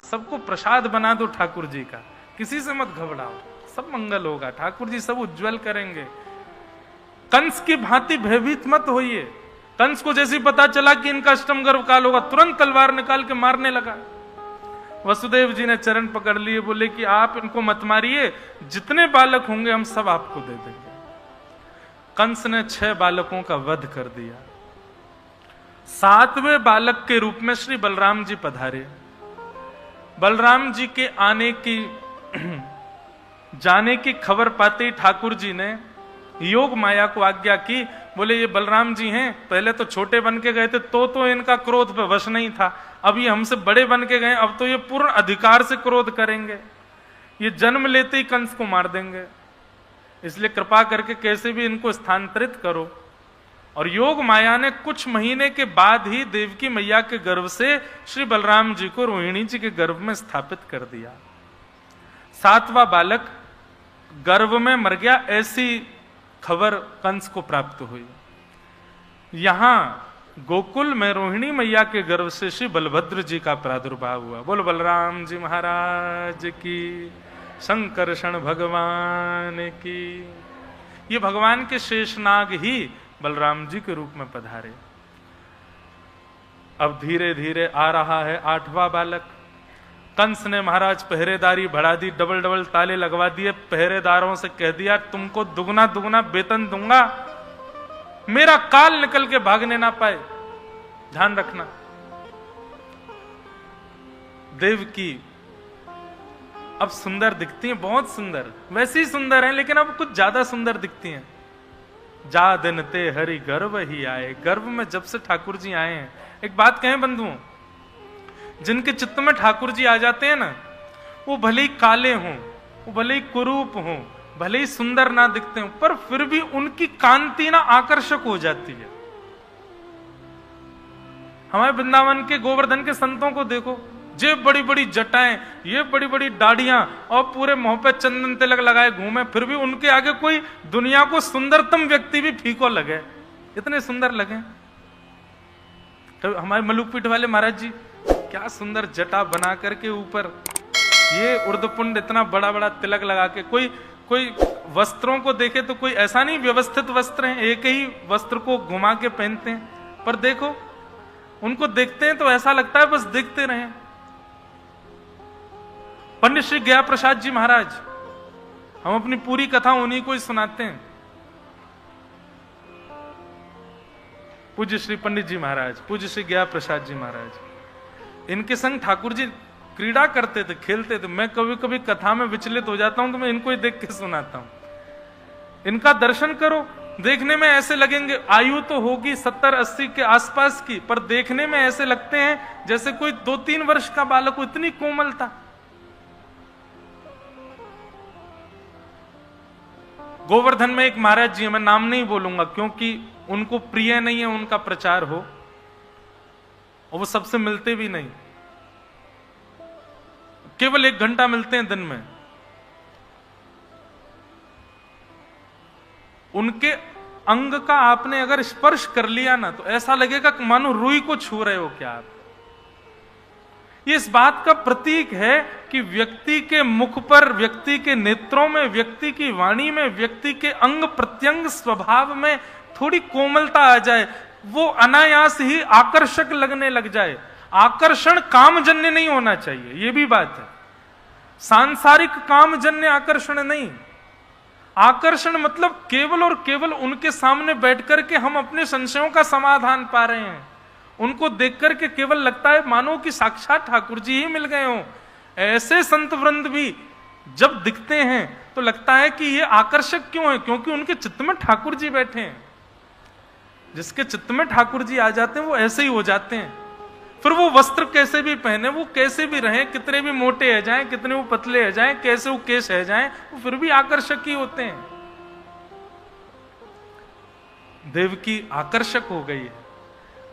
सबको प्रसाद बना दो ठाकुर जी का, किसी से मत घबराओ, सब मंगल होगा, ठाकुर जी सब उज्जवल करेंगे। कंस की भांति भयभीत मत होइए। कंस को जैसे पता चला कि इनका अष्टम गर्भ काल होगा, तुरंत तलवार निकाल के मारने लगा। वसुदेव जी ने चरण पकड़ लिए, बोले कि आप इनको मत मारिए, जितने बालक होंगे हम सब आपको दे देंगे। कंस ने 6 बालकों का वध कर दिया। 7वें बालक के रूप में श्री बलराम जी पधारे। बलराम जी के आने की जाने की खबर पाते ही ठाकुर जी ने योग माया को आज्ञा की। बोले ये बलराम जी हैं, पहले तो छोटे बन के गए थे तो इनका क्रोध पे वश नहीं था, अब ये हमसे बड़े बन के गए, अब तो ये पूर्ण अधिकार से क्रोध करेंगे, ये जन्म लेते ही कंस को मार देंगे, इसलिए कृपा करके कैसे भी इनको स्थानांतरित करो। और योग माया ने कुछ महीने के बाद ही देवकी मैया के गर्भ से श्री बलराम जी को रोहिणी जी के गर्भ में स्थापित कर दिया। 7वां बालक गर्भ में मर गया, ऐसी खबर कंस को प्राप्त हुई। यहां गोकुल में रोहिणी मैया के गर्भ से श्री बलभद्र जी का प्रादुर्भाव हुआ। बोलो बलराम जी महाराज की, शंकरषण भगवान की। ये भगवान के शेषनाग ही बलराम जी के रूप में पधारे। अब धीरे धीरे आ रहा है 8वां बालक। कंस ने महाराज पहरेदारी बढ़ा दी, डबल डबल ताले लगवा दिए, पहरेदारों से कह दिया तुमको दुगना दुगना वेतन दूंगा, मेरा काल निकल के भागने ना पाए, ध्यान रखना। देवकी अब सुंदर दिखती हैं, बहुत सुंदर, वैसे ही सुंदर हैं लेकिन अब कुछ ज्यादा सुंदर दिखती हैं। जा दिन ते हरि गर्भ ही आए। गर्भ में जब से ठाकुर जी आए हैं, एक बात कहें बंधुओं, जिनके चित्त में ठाकुर जी आ जाते हैं ना, वो भले ही काले हों, वो भले ही कुरूप हों, भले ही सुंदर ना दिखते हों, पर फिर भी उनकी कांति ना आकर्षक हो जाती है। हमारे वृंदावन के गोवर्धन के संतों को देखो, ये बड़ी बड़ी जटाएं, ये बड़ी बड़ी दाढ़ियां और पूरे मुंह पे चंदन तिलक लगाए घूमे, फिर भी उनके आगे कोई दुनिया को सुंदरतम व्यक्ति भी फीको लगे, इतने सुंदर लगे। तो हमारे मलुकपीठ वाले महाराज जी क्या सुंदर जटा बना करके ऊपर ये उर्दपुंड इतना बड़ा बड़ा तिलक लगा के, कोई वस्त्रों को देखे तो कोई ऐसा नहीं व्यवस्थित वस्त्र हैं, एक ही वस्त्र को घुमा के पहनते हैं, पर देखो उनको देखते हैं तो ऐसा लगता है बस देखते रहें। पंडित श्री गया प्रसाद जी महाराज, हम अपनी पूरी कथा उन्हीं को ही सुनाते हैं। पूज्य श्री पंडित जी महाराज, पूज्य श्री गया प्रसाद जी महाराज, इनके संग ठाकुर जी क्रीड़ा करते थे, खेलते थे। मैं कभी कभी कथा में विचलित हो जाता हूं तो मैं इनको ही देख के सुनाता हूं। इनका दर्शन करो, देखने में ऐसे लगेंगे, आयु तो होगी 70-80 के आसपास की, पर देखने में ऐसे लगते हैं जैसे कोई 2-3 वर्ष का बालक हो, इतनी कोमलता। गोवर्धन में एक महाराज जी है, मैं नाम नहीं बोलूंगा क्योंकि उनको प्रिय नहीं है उनका प्रचार हो, और वो सबसे मिलते भी नहीं, केवल 1 घंटा मिलते हैं दिन में। उनके अंग का आपने अगर स्पर्श कर लिया ना तो ऐसा लगेगा कि मानो रूई को छू रहे हो क्या आप। ये इस बात का प्रतीक है कि व्यक्ति के मुख पर, व्यक्ति के नेत्रों में, व्यक्ति की वाणी में, व्यक्ति के अंग प्रत्यंग स्वभाव में थोड़ी कोमलता आ जाए, वो अनायास ही आकर्षक लगने लग जाए। आकर्षण कामजन्य नहीं होना चाहिए, ये भी बात है। सांसारिक कामजन्य आकर्षण नहीं। आकर्षण मतलब केवल और केवल उनके सामने बैठकर के हम अपने संशयों का समाधान पा रहे हैं, उनको देखकर के केवल लगता है मानो कि साक्षात ठाकुर जी ही मिल गए हों। ऐसे संत वृंद भी जब दिखते हैं तो लगता है कि ये आकर्षक क्यों है, क्योंकि उनके चित्त में ठाकुर जी बैठे हैं। जिसके चित्त में ठाकुर जी आ जाते हैं वो ऐसे ही हो जाते हैं। फिर वो वस्त्र कैसे भी पहने, वो कैसे भी रहें, कितने भी मोटे है जाएं, कितने वो पतले है जाएं, कैसे वो केश है जाएं, वो फिर भी आकर्षक ही होते हैं। देवकी आकर्षक हो गई है।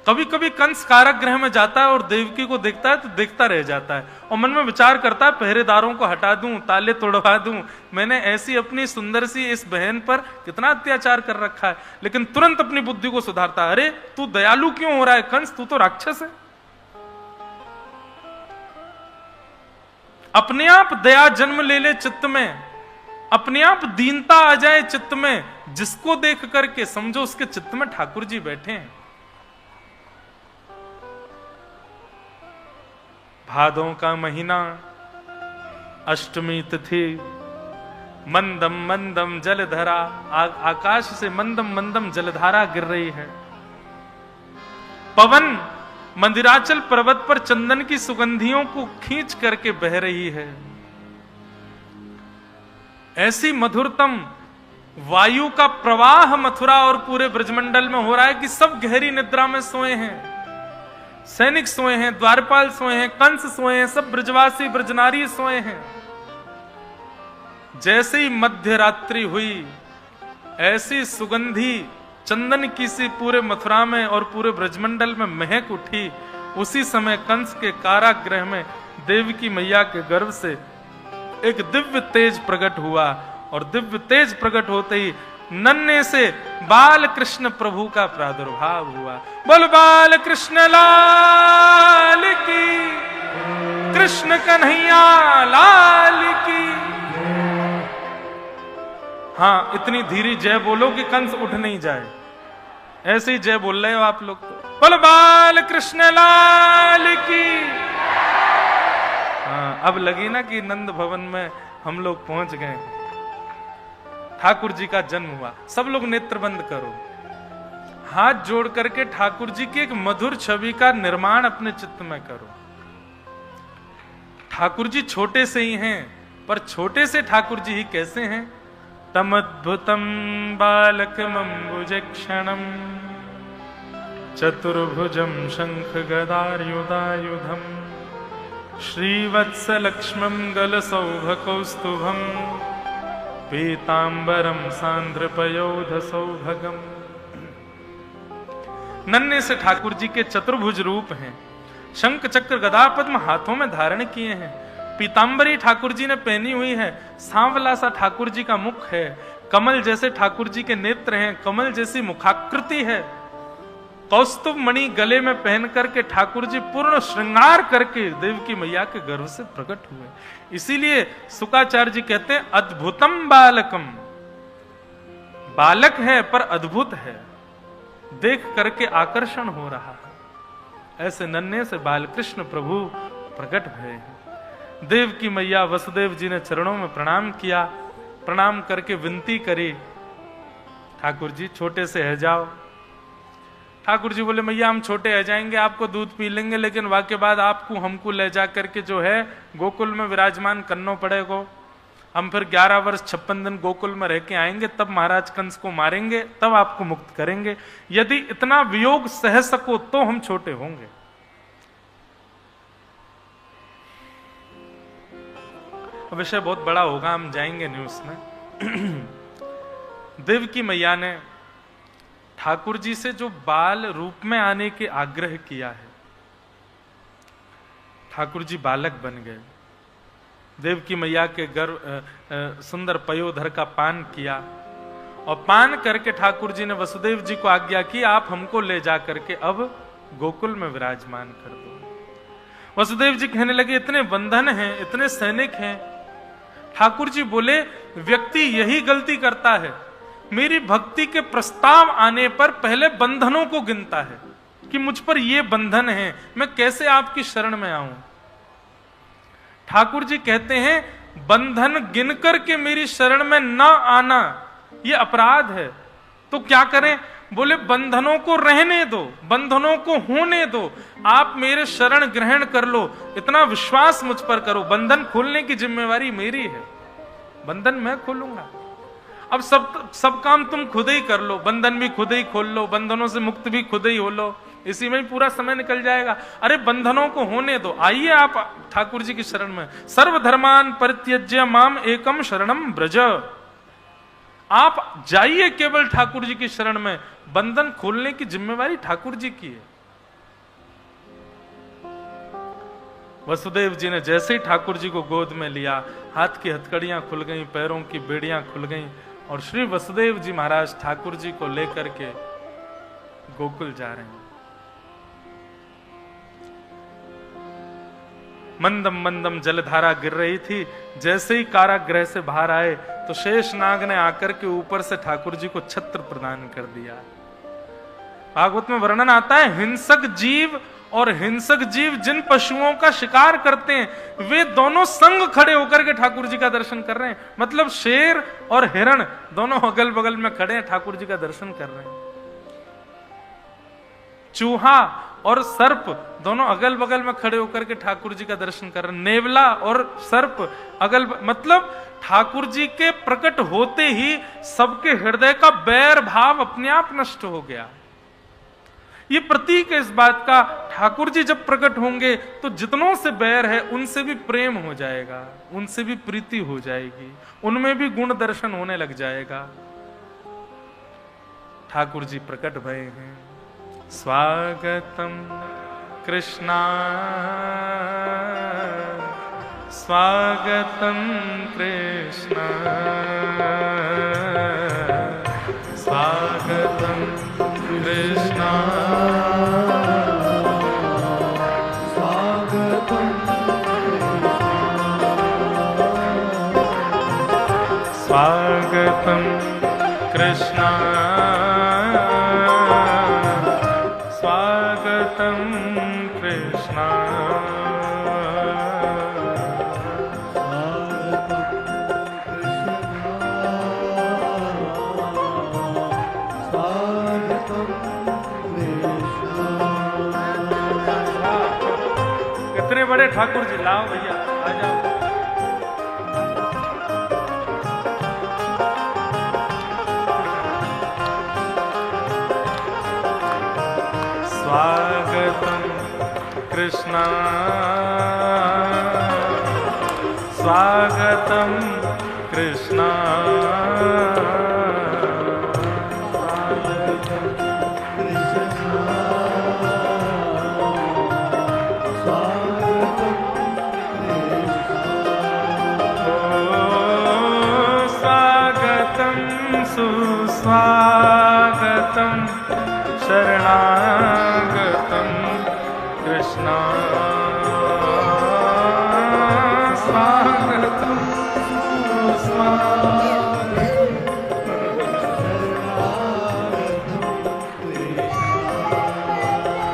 कभी कभी कंस कारागृह में जाता है और देवकी को देखता है तो देखता रह जाता है और मन में विचार करता है पहरेदारों को हटा दूं, ताले तोड़वा दूं, मैंने ऐसी अपनी सुंदर सी इस बहन पर कितना अत्याचार कर रखा है। लेकिन तुरंत अपनी बुद्धि को सुधारता है, अरे तू दयालु क्यों हो रहा है कंस, तू तो राक्षस है। अपने आप दया जन्म ले ले चित्त में, अपने आप दीनता आ जाए चित्त में, जिसको देख करके समझो उसके चित्त में ठाकुर जी बैठे हैं। भादों का महीना, अष्टमी तिथि, मंदम मंदम जलधारा, आकाश से मंदम मंदम जलधारा गिर रही है। पवन मंदिराचल पर्वत पर चंदन की सुगंधियों को खींच करके बह रही है। ऐसी मधुरतम वायु का प्रवाह मथुरा और पूरे ब्रजमंडल में हो रहा है कि सब गहरी निद्रा में सोए हैं। सैनिक सोए हैं, द्वारपाल सोए हैं, कंस सोए हैं, सब ब्रजवासी ब्रजनारी सोए हैं। जैसे ही मध्य रात्रि हुई, ऐसी सुगंधी चंदन की सी पूरे मथुरा में और पूरे ब्रजमंडल में महक उठी। उसी समय कंस के कारागृह में देवकी मैया के गर्भ से एक दिव्य तेज प्रकट हुआ और दिव्य तेज प्रकट होते ही नन्हे से बाल कृष्ण प्रभु का प्रादुर्भाव हुआ। बोल बाल कृष्ण लाल की, कृष्ण कन्हैया लाल की। हाँ, इतनी धीरे जय बोलो कि कंस उठ नहीं जाए। ऐसे ही जय बोल रहे हो आप लोग तो। बोल बाल कृष्ण लाल की। हाँ, अब लगी ना कि नंद भवन में हम लोग पहुंच गए, ठाकुर जी का जन्म हुआ। सब लोग नेत्र बंद करो, हाथ जोड़ करके ठाकुर जी की एक मधुर छवि का निर्माण अपने चित्त में करो। ठाकुर जी छोटे से ही हैं, पर छोटे से ठाकुर जी ही कैसे हैं? तमद्भुतम बालकमंबुजक्षणम चतुर्भुजम शंख गदायुधायुधम श्रीवत्सलक्ष्मं गलसौभकौस्तुभम पीतांबरम सांद्रपयोध सौभगम। नन्हे से ठाकुर जी के चतुर्भुज रूप हैं, शंख चक्र गदा पद्म हाथों में धारण किए हैं, पीतांबरी ठाकुर जी ने पहनी हुई है, सांवला सा ठाकुर जी का मुख है, कमल जैसे ठाकुर जी के नेत्र हैं, कमल जैसी मुखाकृति है, कौस्तुभ मणि गले में पहन करके ठाकुर जी पूर्ण श्रृंगार करके देवकी मैया के गर्भ से प्रकट हुए। इसीलिए शुकाचार्य जी कहते हैं अद्भुतम बालकम, बालक है पर अद्भुत है, देख करके आकर्षण हो रहा है। ऐसे नन्हे से बालकृष्ण प्रभु प्रकट हुए हैं। देवकी मैया वसुदेव जी ने चरणों में प्रणाम किया, प्रणाम करके विनती करी, ठाकुर जी छोटे से है जाओ। ठाकुर जी बोले मैया हम छोटे रह जाएंगे, आपको दूध पी लेंगे, लेकिन वाके बाद आपको हमको ले जा करके जो है गोकुल में विराजमान करना पड़ेगा। हम फिर 11 वर्ष 56 दिन गोकुल में रह के आएंगे, तब महाराज कंस को मारेंगे, तब आपको मुक्त करेंगे। यदि इतना वियोग सह सको तो हम छोटे होंगे। विषय बहुत बड़ा होगा, हम जाएंगे नहीं उसमें। देवकी मैया ने ठाकुर जी से जो बाल रूप में आने के आग्रह किया है, ठाकुर जी बालक बन गए। देवकी मैया के गर्भ सुंदर पयोधर का पान किया और पान करके ठाकुर जी ने वसुदेव जी को आज्ञा की आप हमको ले जा करके अब गोकुल में विराजमान कर दो। वसुदेव जी कहने लगे इतने बंधन हैं, इतने सैनिक हैं। ठाकुर जी बोले व्यक्ति यही गलती करता है, मेरी भक्ति के प्रस्ताव आने पर पहले बंधनों को गिनता है कि मुझ पर ये बंधन है, मैं कैसे आपकी शरण में आऊं। ठाकुर जी कहते हैं बंधन गिन करके मेरी शरण में ना आना ये अपराध है, तो क्या करें? बोले बंधनों को रहने दो, बंधनों को होने दो, आप मेरे शरण ग्रहण कर लो, इतना विश्वास मुझ पर करो, बंधन खोलने की जिम्मेवारी मेरी है, बंधन मैं खोलूंगा। अब सब काम तुम खुद ही कर लो, बंधन भी खुद ही खोल लो, बंधनों से मुक्त भी खुद ही हो लो, इसी में ही पूरा समय निकल जाएगा। अरे बंधनों को होने दो, आइए आप ठाकुर जी की शरण में। सर्वधर्मान परित्यज्य माम एकम शरणम ब्रज, आप जाइए केवल ठाकुर जी की शरण में, बंधन खोलने की जिम्मेवारी ठाकुर जी की है। वसुदेव जी ने जैसे ही ठाकुर जी को गोद में लिया, हाथ की हथकड़ियां खुल गईं, पैरों की बेड़ियां खुल गईं और श्री वसुदेव जी महाराज ठाकुर जी को लेकर के गोकुल जा रहे हैं। मंदम मंदम जलधारा गिर रही थी। जैसे ही कारागृह से बाहर आए तो शेषनाग ने आकर के ऊपर से ठाकुर जी को छत्र प्रदान कर दिया। भागवत में वर्णन आता है, हिंसक जीव और हिंसक जीव जिन पशुओं का शिकार करते हैं वे दोनों संग खड़े होकर के ठाकुर जी का दर्शन कर रहे हैं। मतलब शेर और हिरण दोनों अगल बगल में खड़े हैं, ठाकुर जी का दर्शन कर रहे हैं। चूहा और सर्प दोनों अगल बगल में खड़े होकर के ठाकुर जी का दर्शन कर रहे हैं। नेवला और सर्प मतलब ठाकुर जी के प्रकट होते ही सबके हृदय का बैर भाव अपने आप नष्ट हो गया। ये प्रतीक है इस बात का, ठाकुर जी जब प्रकट होंगे तो जितनों से बैर है उनसे भी प्रेम हो जाएगा, उनसे भी प्रीति हो जाएगी, उनमें भी गुण दर्शन होने लग जाएगा। ठाकुर जी प्रकट भय हैं। स्वागतम कृष्णा स्वागतम कृष्णा स्वागतम कृष्णा स्वागतम स्वागतम कृष्णा स्वागतम कृष्णा कितने बड़े ठाकुर जी, लाओ भैया आ जाओ। स्वागतम कृष्णा स्वागतम कृष्णा सुस्वागतम शरणागतम कृष्णा स्वागतम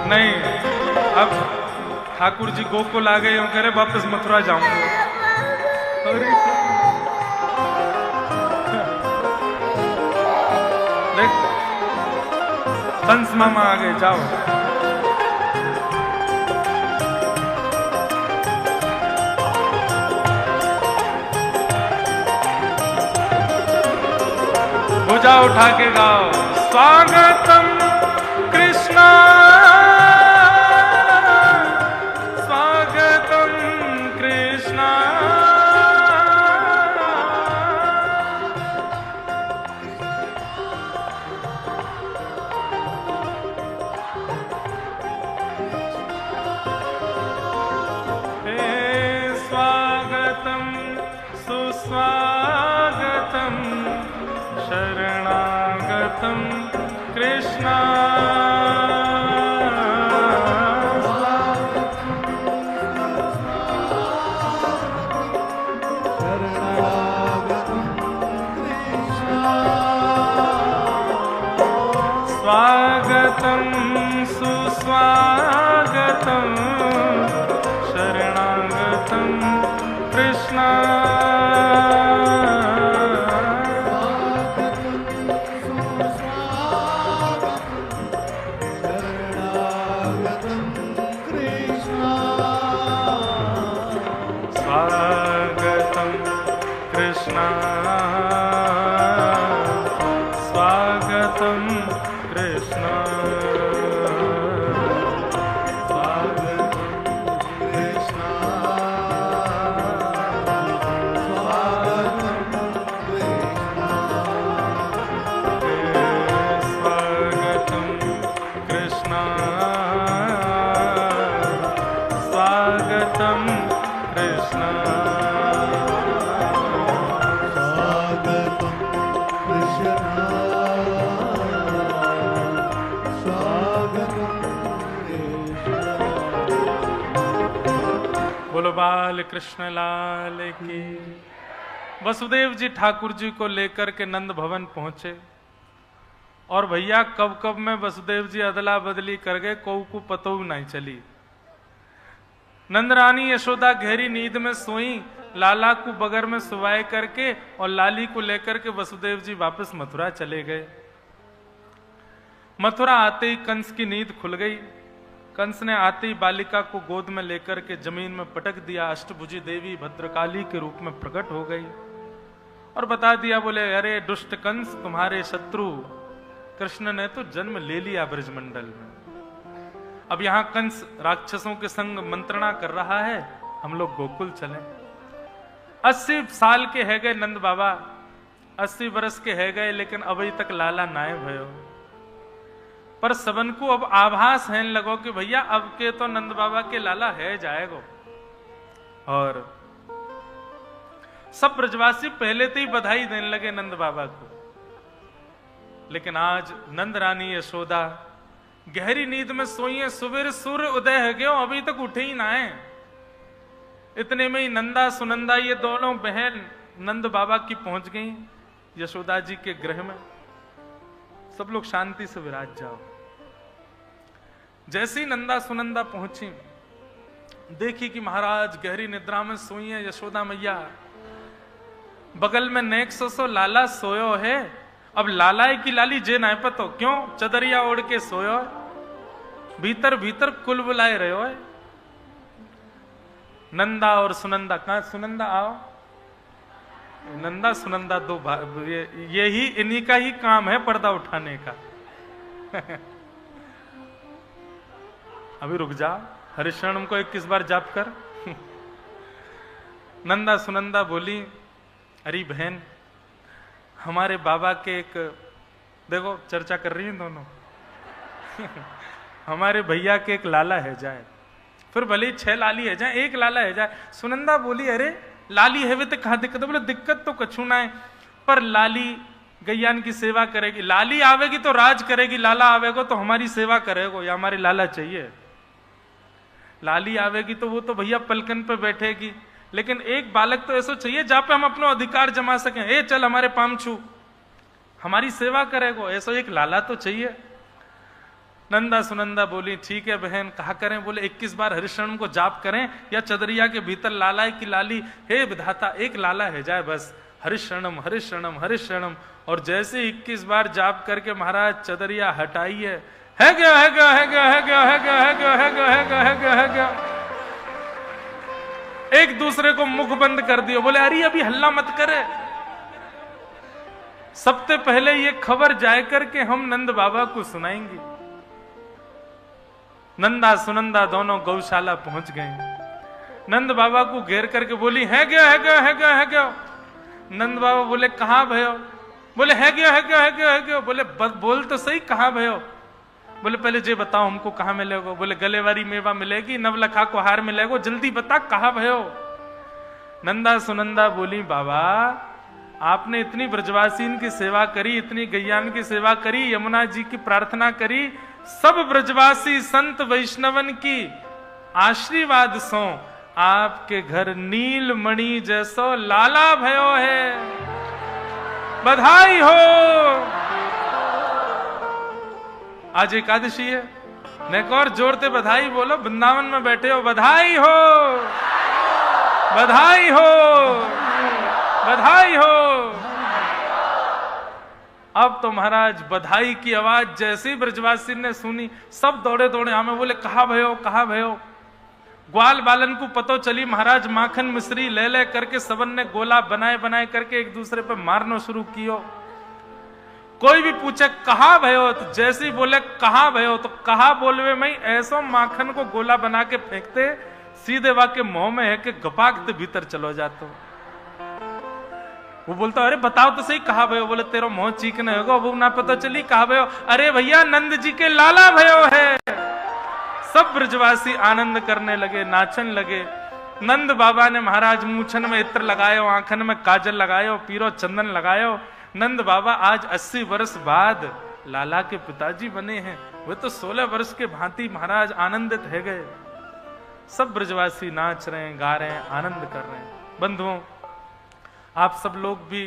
नहीं, अब ठाकुर जी गोकुल आ गए, कह रहे वापस मथुरा जाऊंगा। देख कंस मामा आ गए, जाओ। भुजा उठा के गाओ, स्वागतम कृष्णा स्वागतम कृष्णा सुस्वागतम शरणागतम कृष्णा स्वागतम सुस्वागतम शरणागतम कृष्णा स्वागतम कृष्णा स्वागतम कृष्णा स्वागतम बाल कृष्ण लाल की। वसुदेव जी ठाकुर जी को लेकर के नंद भवन पहुंचे और भैया कब कब में वसुदेव जी अदला बदली कर गए, को पतो नहीं चली। नंदरानी यशोदा गहरी नींद में सोई, लाला को बगर में सुवाए करके और लाली को लेकर के वसुदेव जी वापस मथुरा चले गए। मथुरा आते ही कंस की नींद खुल गई। कंस ने आते ही बालिका को गोद में लेकर के जमीन में पटक दिया। अष्टभुजी देवी भद्रकाली के रूप में प्रकट हो गई और बता दिया, बोले अरे दुष्ट कंस, तुम्हारे शत्रु कृष्ण ने तो जन्म ले लिया ब्रजमंडल में। अब यहां कंस राक्षसों के संग मंत्रणा कर रहा है, हम लोग गोकुल चलें। 80 साल के है गए नंद बाबा, 80 वर्ष के है गए, लेकिन अभी तक लाला नाय भयो। पर सबन को अब आभास है लगो कि भैया अब के तो नंद बाबा के लाला है जाएगो। और सब ब्रजवासी पहले तो ही बधाई देने लगे नंद बाबा को। लेकिन आज नंद रानी यशोदा गहरी नींद में सोई है, सुबह सूर्य उदय है गयो, अभी तक उठे ही ना है। इतने में ही नंदा सुनंदा ये दोनों बहन नंद बाबा की पहुंच गई यशोदा जी के गृह में। सब लोग शांति से विराज जाओ। जैसे ही नंदा सुनंदा पहुंची, देखी कि महाराज गहरी निद्रा में सोई है यशोदा मैया। बगल में नेक सो लाला सोयो है। अब लाला की लाली जे ना पतो क्यों चदरिया ओढ़ के सोयो, भीतर भीतर कुल बुलाए रहे हो। नंदा और सुनंदा, कहां सुनंदा आओ। नंदा सुनंदा दो यही इन्हीं का ही काम है पर्दा उठाने का। अभी रुक जा, हरिशरण को 21 बार जाप कर। नंदा सुनंदा बोली, अरे बहन हमारे बाबा के एक, देखो चर्चा कर रही हैं दोनों। हमारे भैया के एक लाला है जाए, फिर भले ही 6 लाली है जाए, एक लाला है जाए। सुनंदा बोली, अरे लाली है वे तो कहा दिक्कत है। बोले दिक्कत तो कछु ना है, पर लाली गैयान की सेवा करेगी। लाली आवेगी तो राज करेगी, लाला आवेगा तो हमारी सेवा करेगा, या हमारी लाला चाहिए। लाली आवेगी तो वो तो भैया पलकन पे बैठेगी, लेकिन एक बालक तो ऐसा चाहिए जहां पे हम अपना अधिकार जमा सकें। ए चल हमारे पाम छू, हमारी सेवा करेगो, ऐसा एक लाला तो चाहिए। नंदा सुनंदा बोली, ठीक है बहन, कहा करें। बोले 21 बार हरिशरण को जाप करें या चदरिया के भीतर लाला की लाली, हे विधाता एक लाला है जाए बस, हरिशरणम हरिशरणम हरिशरणम। और जैसे 21 बार जाप करके महाराज चदरिया हटाई है गया है गया है गया है गया है गया है गया है गया है गया है गया है गया। एक दूसरे को मुख बंद कर दियो। बोले अरे अभी हल्ला मत करे, सबसे पहले ये खबर जाए करके हम नंद बाबा को सुनाएंगे। नंदा सुनंदा दोनों गौशाला पहुंच गए। नंद बाबा को घेर करके बोली, है गया है गया है गया है गया। नंद बाबा बोले, कहां भयो। बोले है गया है गया है गया है गया। बोले बोल तो सही, कहां भयो। बोले पहले जे बताओ हमको कहां मिलेगा। बोले गले वाली मेवा मिलेगी, नवलखा को हार मिलेगा, जल्दी बता कहां भयो। नंदा सुनंदा बोली, बाबा आपने इतनी ब्रजवासीन की सेवा करी, इतनी गैयान की सेवा करी, यमुना जी की प्रार्थना करी, सब ब्रजवासी संत वैष्णवन की आशीर्वाद सो आपके घर नीलमणि जैसो लाला भयो है, बधाई हो। आज एकादशी है, नेक और जोरते बधाई बोलो, वृंदावन में बैठे हो, बधाई हो बधाई हो बधाई हो। अब तो महाराज बधाई की आवाज जैसे ही ब्रजवासी ने सुनी, सब दौड़े दौड़े हमें। बोले कहा भयो कहा भयो। ग्वाल बालन को पतो चली, महाराज माखन मिश्री ले ले करके सबन ने गोला बनाए बनाए करके एक दूसरे पे मारना शुरू कियो। कोई भी पूछे कहा भयो, तो जैसे ही बोले कहा भयो, तो कहा बोलवे में ऐसा माखन को गोला बना के फेंकते, सीधे वाके मुंह में है कि गपाकते भीतर चलो जातो। वो बोलता, अरे बताओ तो सही कहा भयो। बोले तेरा मुंह चीकने होगा, वो ना पता चली कहा भयो। अरे भैया नंद जी के लाला भयो है। सब ब्रजवासी आनंद करने लगे, नाचन लगे। नंद बाबा ने महाराज मूछन में इत्र लगायो, आंखन में काजल लगायो, पीरो चंदन लगायो। नंद बाबा आज 80 वर्ष बाद लाला के पिताजी बने हैं। वे तो 16 वर्ष के भांति महाराज आनंदित है गए। सब ब्रजवासी नाच रहे हैं, गा रहे हैं, आनंद कर रहे हैं। बंधुओं, आप सब लोग भी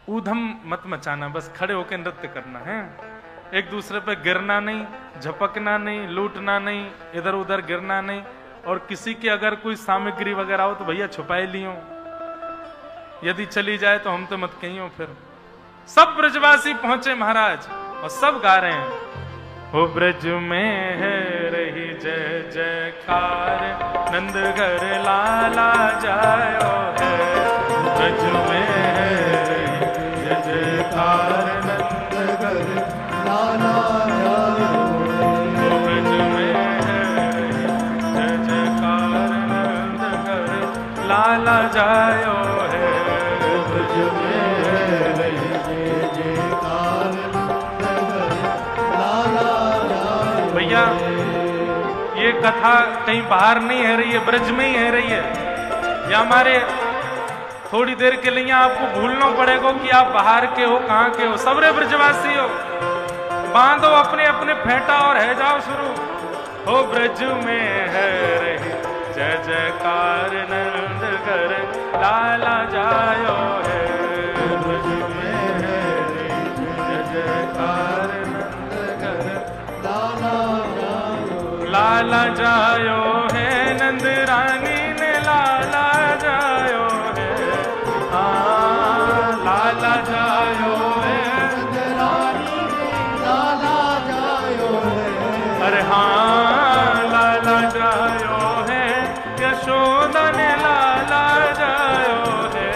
ऊधम मत मचाना, बस खड़े होकर नृत्य करना है। एक दूसरे पे गिरना नहीं, झपकना नहीं, लूटना नहीं, इधर उधर गिरना नहीं। और किसी की अगर कोई सामग्री वगैरह हो तो भैया छुपाए लियो, यदि चली जाए तो हम तो मत कहियो। फिर सब ब्रजवासी पहुंचे महाराज और सब गा रहे हैं, हो ब्रज में है रही जय जयकार, नंद घर लाला जायो है। ब्रज में है रही जय जयकार, नंद घर लाला जायो है। हो ब्रज में है रही जय जयकार, नंद घर लाला जायो है। ब्रज में है रही जय जयकार, भैया ये कथा कहीं बाहर नहीं है रही है, ब्रज में ही है रही है। या हमारे थोड़ी देर के लिए आपको भूलना पड़ेगा कि आप बाहर के हो, कहाँ के हो। सबरे ब्रजवासी हो, बांधो अपने अपने फेंटा और है जाओ शुरू। हो ब्रज में है रही जय जयकार, नंद घर लाला जायो है। ब्रज में है रही जय जयकार, नंद घर लाला जायो है। नंद रानी ने लाला जायो है, लाला जायो है। नंद रानी ने लाला जायो है, अरे हाँ लाला जायो है। यशोदा ने लाला जायो है,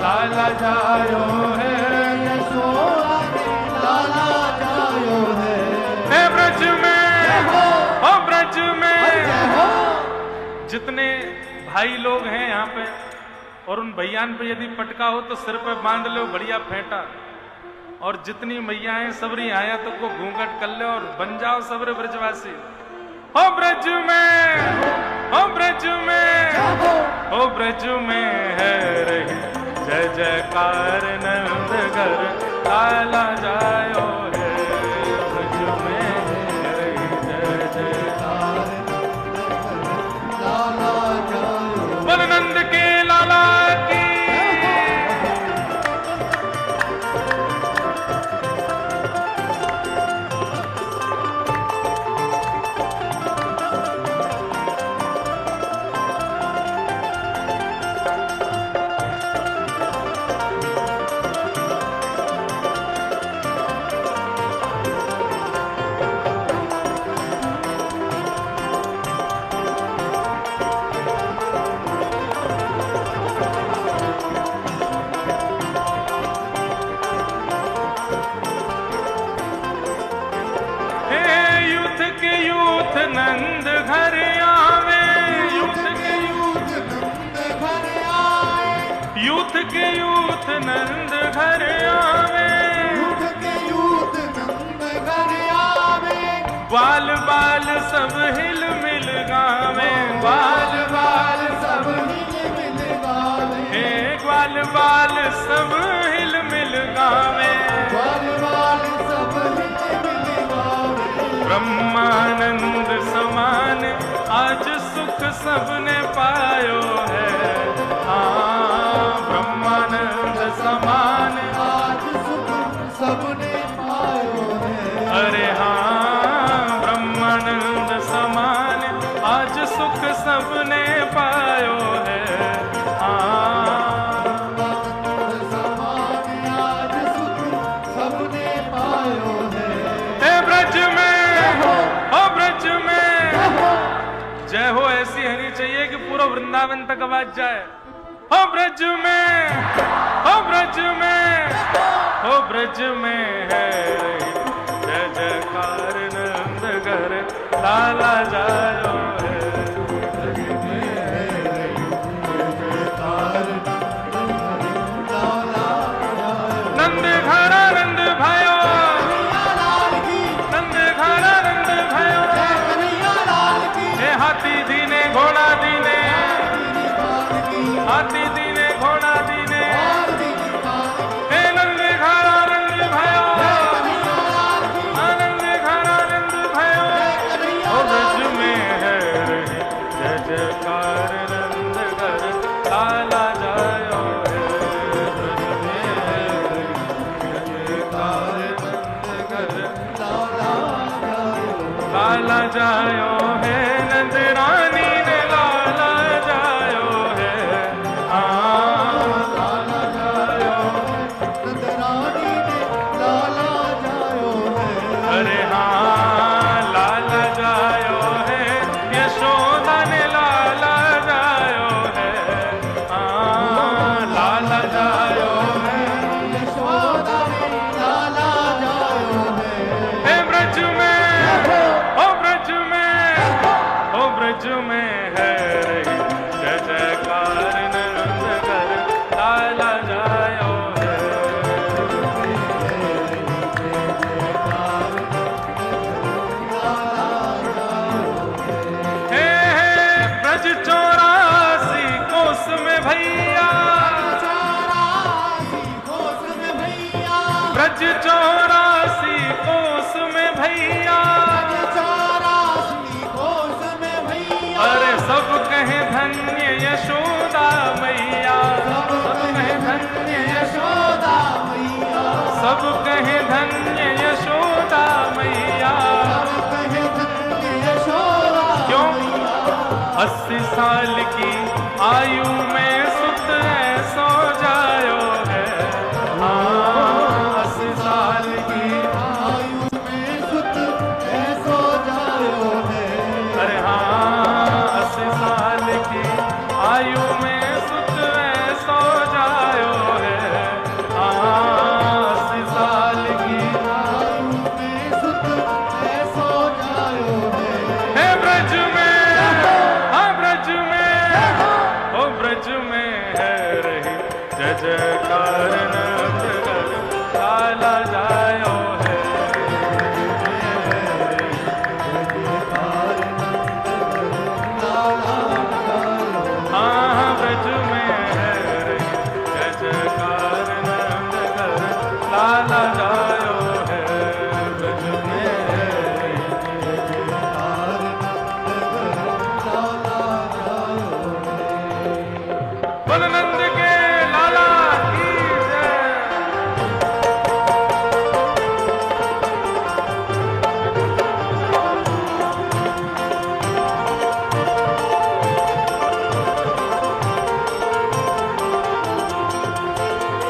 लाला जायो है। यशोदा ने लाला जायो है। ब्रज में, ओ ब्रज में जितने भाई लोग हैं यहाँ पे, और उन भैयान पे यदि पटका हो तो सिर पे बांध लो बढ़िया फेंटा। और जितनी मैयाएं सबरी आया तो को घूंघट कर ले और बन जाओ सबरे ब्रजवासी। हो ब्रज में, हो ब्रज में, हो ब्रज में है रही जय जयकार, नंद घर लाला जायो है। ब्रज में है रही जय जयकार, लाला जायो। बोल नंद के लाला की। नंद घर आवे, यूथ के यूथ नंद घर आवे। यूथ के यूथ नंद घर आवे, यूथ के यूथ नंद घर आवे। ग्वाल बाल सब हिल मिल गावे, ग्वाल बाल सब हिल मिल गावे। हे ग्वाल बाल सब हिल मिल गावे, ग्वाल बाल सब हिल मिल गावे। ब्रह्मानंद समान आज सुख सबने पायो है, ब्रह्मानंद समान आज सुख सबने पायो है। अरे हाँ ब्रह्मानंद समान आज सुख सबने पायो है, ब्रह्मानंद समान आज सुख सबने पायो है। हे ब्रज में, हो ब्रज में जय हो ऐसी होनी चाहिए कि पूरा वृंदावन तक आवाज जाए। हो ब्रज में, हो ब्रज में, हो ब्रज में है जय जयकार, नंद घर लाला जायो है। ब्रज में है जय जयकार, लाला जायो। नंद घर आनंद भयो, नंद घर आनंद भयो। हाथी दीने घोड़ा दीने, हाथी दीने घोड़ा दीने। हे नंद घर आनंद भयो, आनंद घर आनंद भयो। ओ ब्रज में लाला जायो है, नंद रानी ने लाला जायो है। लाला जायो नंद रानी ने लाला जायो है। अरे हाँ लाला जायो है, यशोदा ने लाला जायो है। लाला जायो है, यशोदा ने लाला जायो है। हे ब्रज में, ओ ब्रज में, ओ ब्रज में है रही जय जयकार नंदगर, लाला जायो है। हे ब्रज 84 कोस में भैया, ब्रज 84 कोस में भैया, अरे सब कहे धन्य यशोदा मैया, सब कहे धन्य यशोदा मैया, सब कहे धन्य यशोदा मैया। क्यों 80 साल की आयु में सुत ऐसो जायो है। 80 साल की आयु में सुत ऐसो जायो है। अरे हाँ 80 साल की आयु में सुत ऐसो जायो है। 80 साल की आयु में सुत ऐसो जायो है। है ब्रज में, हाँ ब्रज में, ओ ब्रज में है रही जय जयकार नंदगर, लाला जायो है। हाँ ब्रज में है रही जय जयकार नंदगर, लाला जायो है। ब्रज में है रही बोल नंद के लाला की जय।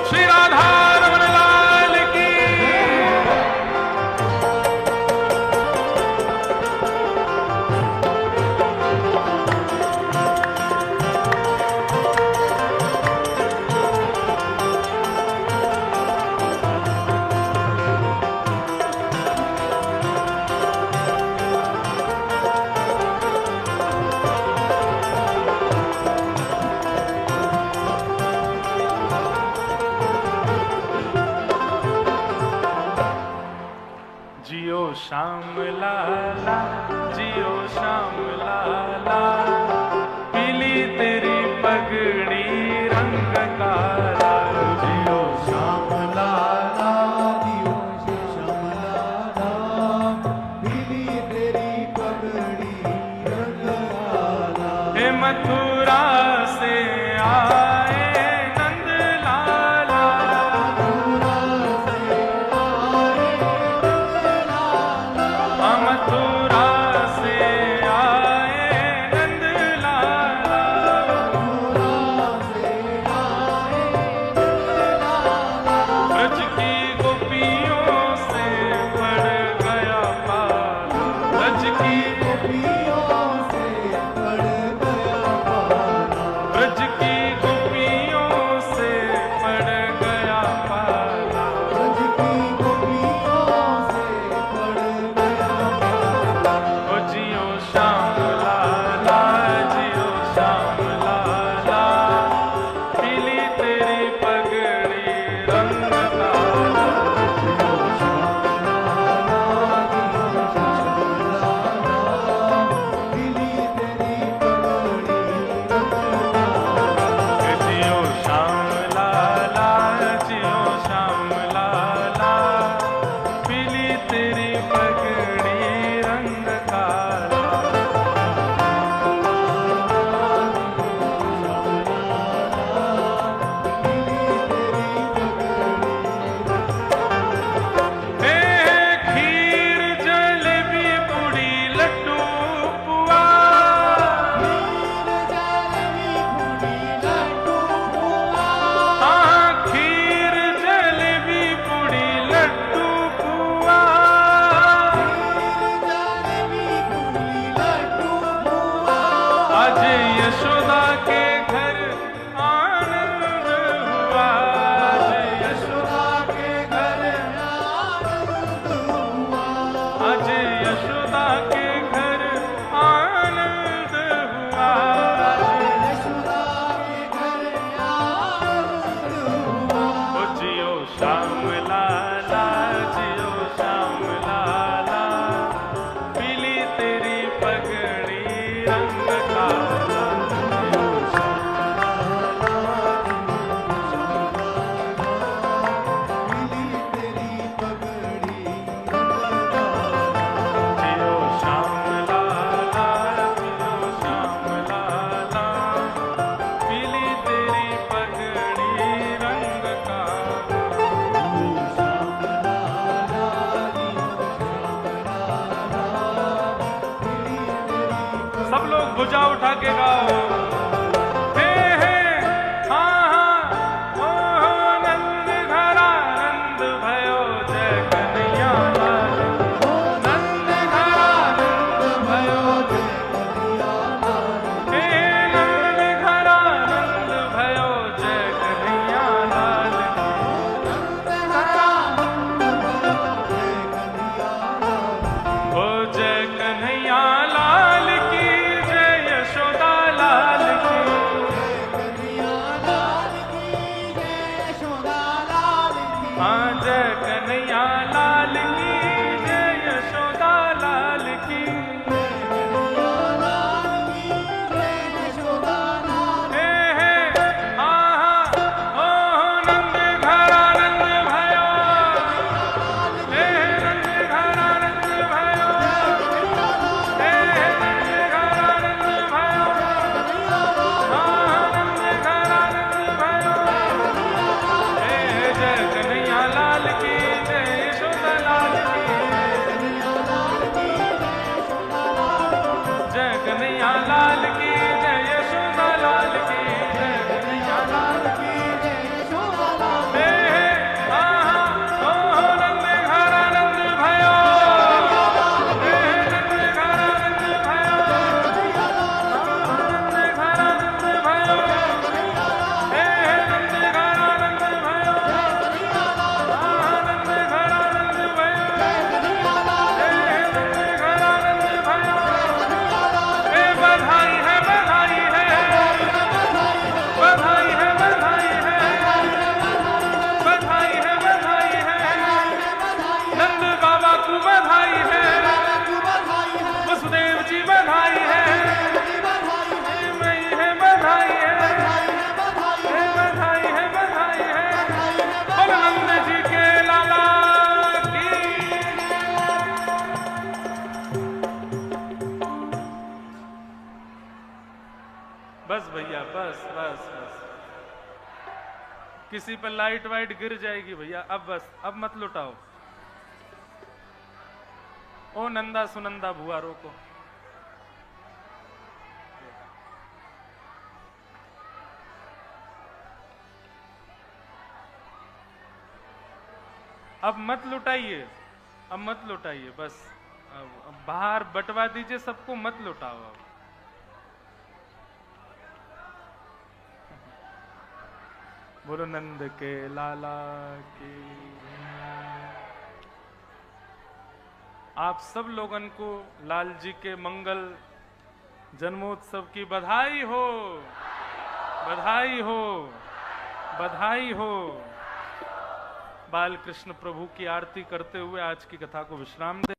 श्री राधा रमण लाल की। जियो श्याम लाला, जियो श्याम लाला, पीली तेरी पगड़ी रंग काला। जियो श्याम लाला जियो श्याम लाला, पीली तेरी पगड़ी रंग लाला। हे मथुरा से आए नंद लाला, मथुरा से आए नंद लाला। ब्रज की गोपियों से पड़ गया पाला, ब्रज की गोपियों से पड़ गया पाला। सब लोग भुजा उठा के गाओ। हे हे हाँ हाँ ओ हो नंद घरा नंद भयो जय कन्हैया लाल की। नंद घरा नंद भयो जय कन्हैया लाल की। हे नंद घरा नंद भयो जय कन्हैया लाल की। नंद घरा नंद भयो जय कन्हैया लाल की। ओ जय कन्हैया लाल की जय यशोदा लाल की। कन्हैया लाल की जय यशोदा लाल की। हाँ जय कन्हैया लाल की जय यशोदा लाल की। कन्हैया लाल की जय यशोदा लाल हे हे हाँ हाँ ओ नंद घरा नंद भयो। हे नंद घरा नंद भयो। हे नंद घरा नंद भयो। हाँ नंद घरा नंद भयो। हे जय कन्हैया लाल की जय यशोदा लाल की। जय कन्हैया लाल की जय यशोदा लाल की। जय कन्हैया लाल की हे हे हाँ हाँ ओ नंद घरा नंद भयो। हे नंद घरा नंद भयो। नंद घरा नंद भयो। हे नंद घरा नंद भयो। हाँ नंद घरा नंद भयो। हे नंद घरा नंद भयो। हे बधाई है बधाई है। बधाई है बधाई है। बधाई है बधाई है। नंद बाबा को बधाई है। वसुदेव जी बधाई है। मई है बधाई है। हे बधाई है बधाई है। बोल नंद जी के लाला की। बस भैया बस बस बस। किसी पर लाइट वाइट गिर जाएगी भैया। अब बस अब मत लुटाओ। ओ नंदा सुनंदा भुआरों को। अब मत लुटाइए। अब मत लुटाइए बस। अब बाहर बंटवा दीजिए सबको। मत लुटाओ अब। बोलो नंद के लाला की। आप सब लोगन को लाल जी के मंगल जन्मोत्सव की बधाई हो। बधाई हो। बधाई हो। बाल कृष्ण प्रभु की आरती करते हुए आज की कथा को विश्राम दे।